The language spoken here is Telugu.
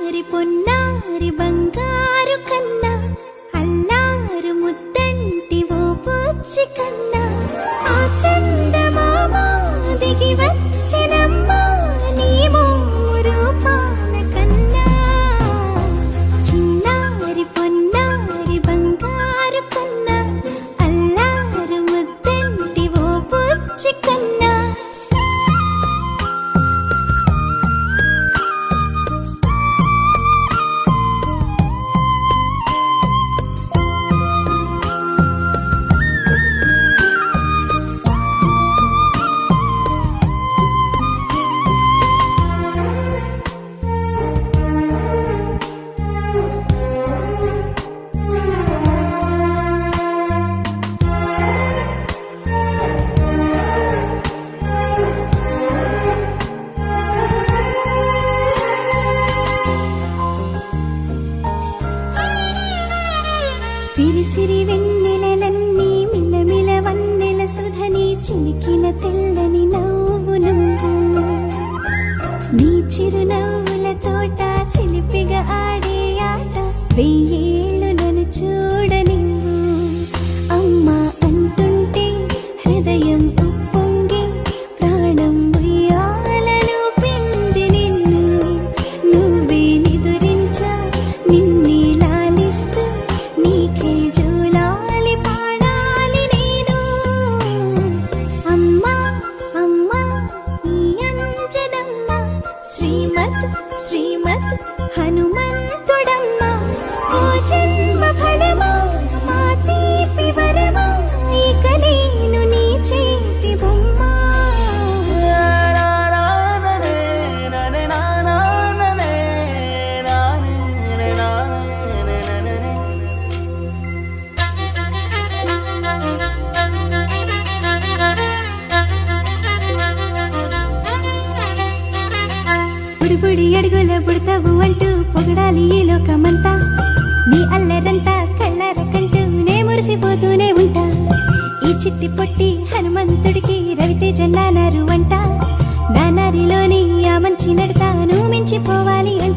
చిన్నారి పొన్నారి బంగారు కన్నా అల్లారు ముద్దంటి ఓ పూచి కన్నా ఆ చందమామ దిగి వచ్చినమ్మా నీ మోము రూపాన కన్నా చిన్నారి పొన్నారి బంగారు కన్నా అల్లారు ముద్దంటి ఓ పూచి కన్నా సిరి సిరి వెన్నెలలన్నీ మిలమిల వన్నెల సుధని చిలికిన తెల్లని నవ్వు నువ్వు నీ చిరునవ్వుల తోట చిలిపిగా ఆడే ఆట వెయ్యేళ్ళు నన్ను చూడ నువ్వు అమ్మా అంటుంటే హృదయం ఉప్పొంగి ప్రాణం ఉయ్యాలలో పిండి నిన్ను నువ్వే నిదురించా నిన్నే లాలిస్తూ నీకే జోలాలి పాడాలి నేను అమ్మా అమ్మా ఈ అంజనమ్మ శ్రీమత్ శ్రీమత్ హనుమంతుడమ్మ ఓ జన్మ ఫలమా మా తీపి వరమా ఇక నేను నీ చేతి బొమ్మ బుడి బుడి అడుగుల బుడతావు అంటూ పొగడాలి ఈ లోకమంతా నీ అల్లరంతా కళ్ళరకంటూ నే మురిసిపోతూనే ఉంటా ఈ చిట్టి పొట్టి హనుమంతుడికి రవితేజ నానారు అంట నానారిలోని ఆ మంచి నడతా నువ్వు మించిపోవాలి అంట